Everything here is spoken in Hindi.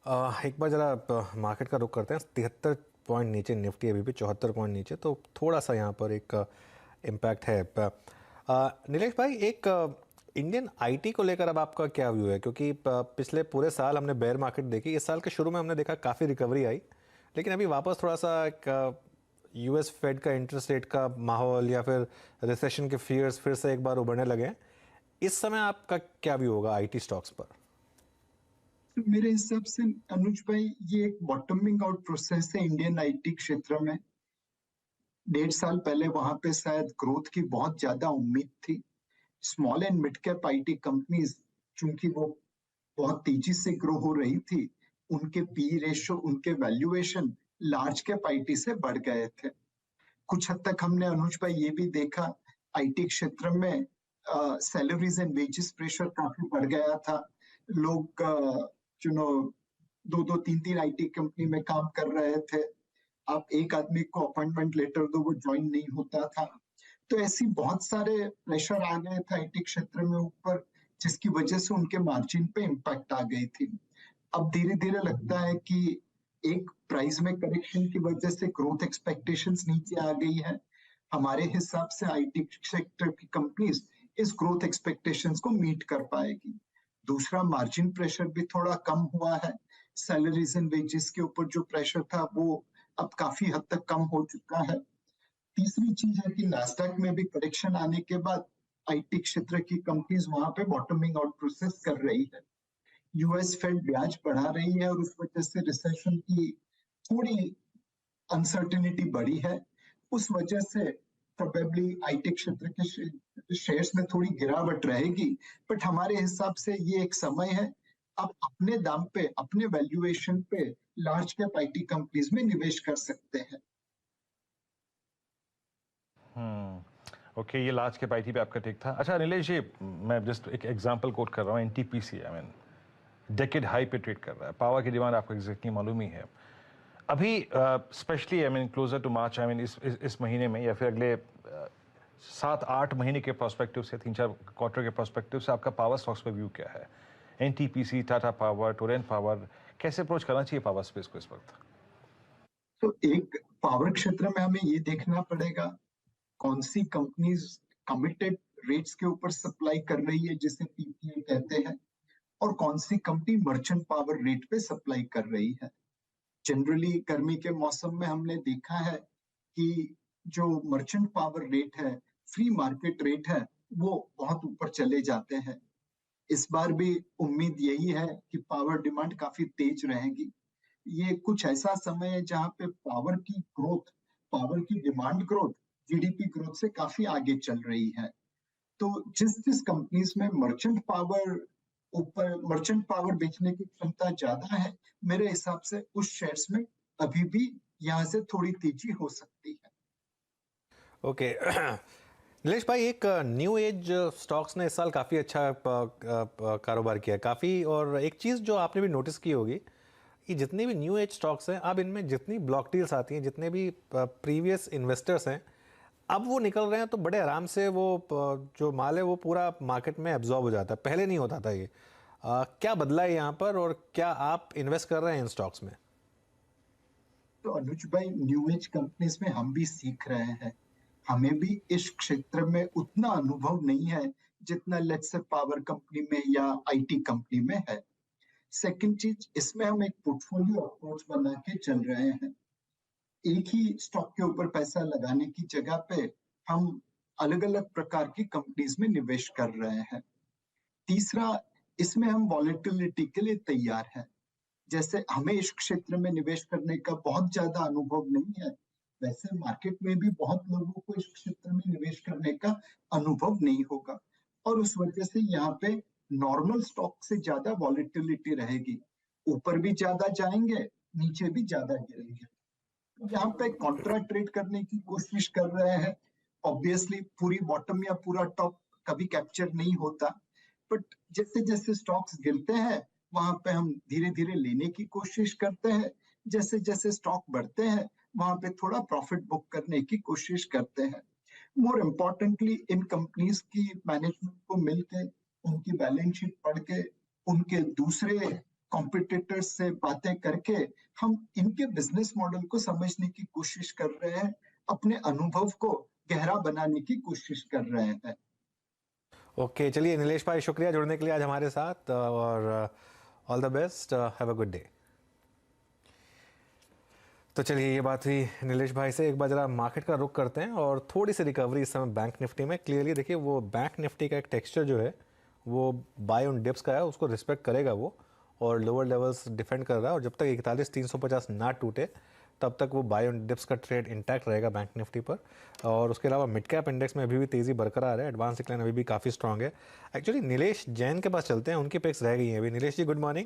एक बार जरा मार्केट का रुख करते हैं। 73 पॉइंट नीचे निफ्टी, अभी भी 74 पॉइंट नीचे, तो थोड़ा सा यहाँ पर एक इम्पैक्ट है। नीलेश भाई, एक इंडियन आईटी को लेकर अब आपका क्या व्यू है? क्योंकि पिछले पूरे साल हमने बेयर मार्केट देखी, इस साल के शुरू में हमने देखा काफ़ी रिकवरी आई, लेकिन अभी वापस थोड़ा सा एक यूएस फेड का इंटरेस्ट रेट का माहौल या फिर रिसेशन के फियर्स फिर से एक बार उभरने लगे हैं। इस समय आपका क्या व्यू होगा आईटी स्टॉक्स पर? तो मेरे हिसाब से अनुज भाई, ये एक बॉटमिंग आउट प्रोसेस है इंडियन आईटी क्षेत्र में। 1.5 साल पहले वहां पे शायद ग्रोथ की बहुत ज्यादा उम्मीद थी। Small and mid cap IT companies, चूंकि वो बहुत तेजी से ग्रो हो रही थी, उनके पी रेशो, उनके वैल्यूएशन लार्ज कैप आईटी से बढ़ गए थे। कुछ हद तक हमने अनुज भाई ये भी देखा, आईटी क्षेत्र में सैलरीज एंड वेजेस प्रेशर काफी बढ़ गया था। लोग यू नो 2-2 3-3 आईटी कंपनी में काम कर रहे थे। आप एक आदमी को अपॉइंटमेंट लेटर दो, वो ज्वाइन नहीं होता था। तो ऐसी बहुत सारे प्रेशर आ गए थे आईटी क्षेत्र में ऊपर, जिसकी वजह से उनके मार्जिन पे इम्पैक्ट आ गई थी। अब धीरे धीरे लगता है कि एक प्राइस में करेक्शन की वजह से ग्रोथ एक्सपेक्टेशंस नीचे आ गई है। हमारे हिसाब से आईटी सेक्टर की कंपनीज इस ग्रोथ एक्सपेक्टेशंस को मीट कर पाएगी। दूसरा, मार्जिन प्रेशर भी थोड़ा कम हुआ है। सैलरीज एंड वेजेस के ऊपर जो प्रेशर था वो अब काफी हद तक कम हो चुका है। तीसरी चीज है कि नास्डैक में भी करेक्शन आने के बाद आईटी क्षेत्र की कंपनीज वहां पे बॉटमिंग आउट प्रोसेस कर रही है। यूएस फेड ब्याज बढ़ा रही है और उस वजह से रिसेशन की थोड़ी अनसर्टेनिटी बढ़ी है। उस वजह से प्रोबेबली आईटी क्षेत्र के शेयर्स में थोड़ी गिरावट रहेगी। बट हमारे हिसाब से ये एक समय है, आप अपने दाम पे, अपने वैल्यूएशन पे लार्ज कैप आईटी कंपनीज में निवेश कर सकते हैं। ओके, ये लार्ज कैप आईटी पे आपका टेक था। अच्छा नीलेश जी, मैं जस्ट एक एग्जांपल कोट कर रहा हूँ। NTPC I mean decade high पे ट्रेड कर रहा है। पावर की डिमांड आपको एग्जैक्टली मालूम ही है। अभी specially I mean closer to March, I mean इस महीने में या फिर अगले 7-8 महीने के पर्सपेक्टिव से, 3-4 क्वार्टर के पर्सपेक्टिव से आपका पावर स्टॉक्स का व्यू क्या है? NTPC, Tata power, Torrent power, कैसे अप्रोच करना चाहिए पावर स्पेस को इस वक्त? तो एक पावर क्षेत्र में हमें ये देखना पड़ेगा कौन सी कंपनीज कमिटेड रेट्स के ऊपर सप्लाई कर रही है, जिसे पीपीए कहते हैं, और कौन सी कंपनी मर्चेंट पावर रेट पे सप्लाई कर रही है। जनरली गर्मी के मौसम में हमने देखा है कि जो मर्चेंट पावर रेट है, फ्री मार्केट रेट है, वो बहुत ऊपर चले जाते हैं। इस बार भी उम्मीद यही है कि पावर डिमांड काफी तेज रहेगी। ये कुछ ऐसा समय है जहां पे पावर की ग्रोथ, पावर की डिमांड ग्रोथ जीडीपी ग्रोथ से काफी आगे चल रही है। तो जिस जिस कंपनीज में मर्चेंट पावर बेचने की क्षमता ज्यादा है, मेरे हिसाब से उस शेयर्स में अभी भी यहाँ से थोड़ी तेजी हो सकती है। ओके। नीलेश भाई, एक न्यू एज स्टॉक्स ने इस साल काफ़ी अच्छा कारोबार किया है काफ़ी। और एक चीज़ जो आपने भी नोटिस की होगी कि जितने भी न्यू एज स्टॉक्स हैं, अब इनमें जितनी ब्लॉक डील्स आती हैं, जितने भी प्रीवियस इन्वेस्टर्स हैं, अब वो निकल रहे हैं तो बड़े आराम से वो जो माल है वो पूरा मार्केट में एब्जॉर्ब हो जाता है। पहले नहीं होता था ये। क्या बदला है यहाँ पर, और क्या आप इन्वेस्ट कर रहे हैं इन स्टॉक्स में? तो अनुज भाई, न्यू एज कंपनीज में हम भी सीख रहे हैं। हमें भी इस क्षेत्र में उतना अनुभव नहीं है जितना लेट्स से पावर कंपनी में या आईटी कंपनी में है। सेकंड चीज, इसमें हम एक पोर्टफोलियो अप्रोच बना के चल रहे हैं। एक ही स्टॉक के ऊपर पैसा लगाने की जगह पे हम अलग अलग प्रकार की कंपनीज में निवेश कर रहे हैं। तीसरा, इसमें हम वॉलेटिलिटी के लिए तैयार हैं। जैसे हमें इस क्षेत्र में निवेश करने का बहुत ज्यादा अनुभव नहीं है, वैसे मार्केट में भी बहुत लोगों को इस क्षेत्र में निवेश करने का अनुभव नहीं होगा, और उस वजह से यहाँ पे नॉर्मल स्टॉक से ज्यादा वॉलेटिलिटी रहेगी। ऊपर भी ज्यादा जाएंगे, नीचे भी ज्यादा गिरेंगे। यहाँ पे कॉन्ट्रा ट्रेड करने की कोशिश कर रहे हैं। ऑब्वियसली पूरी बॉटम या पूरा टॉप कभी कैप्चर नहीं होता, बट जैसे जैसे स्टॉक्स गिरते हैं वहां पे हम धीरे धीरे लेने की कोशिश करते हैं। जैसे जैसे स्टॉक बढ़ते हैं वहां पे थोड़ा प्रॉफिट बुक करने की कोशिश करते हैं। मोर इम्पोर्टेंटली, इन कंपनीज की मैनेजमेंट को मिलके, उनकी बैलेंस शीट पढ़ के, उनके दूसरे कॉम्पिटिटर्स से बातें करके हम इनके बिजनेस मॉडल को समझने की कोशिश कर रहे हैं, अपने अनुभव को गहरा बनाने की कोशिश कर रहे हैं। ओके, चलिए नीलेश भाई, शुक्रिया जुड़ने के लिए आज हमारे साथ, और all the best, have a good day. तो चलिए, ये बात हुई नीलेश भाई से। एक बार जरा मार्केट का रुख करते हैं और थोड़ी सी रिकवरी इस समय बैंक निफ्टी में। क्लियरली देखिए, वो बैंक निफ्टी का एक टेक्सचर जो है वो बाय ऑन डिप्स का है, उसको रिस्पेक्ट करेगा वो, और लोअर लेवल्स डिफेंड कर रहा है। और जब तक 41,350 ना टूटे तब तक वो बाय ऑन डिप्स का ट्रेड इंटैक्ट रहेगा बैंक निफ्टी पर। और उसके अलावा मिड कैप इंडेक्स में अभी भी तेज़ी बरकरार है, एडवांस डिक्लाइन अभी भी काफ़ी स्ट्रांग है। एक्चुअली नीलेश जैन के पास चलते हैं, उनकी पिक्स रह गई हैं अभी। नीलेश जी, गुड मॉर्निंग।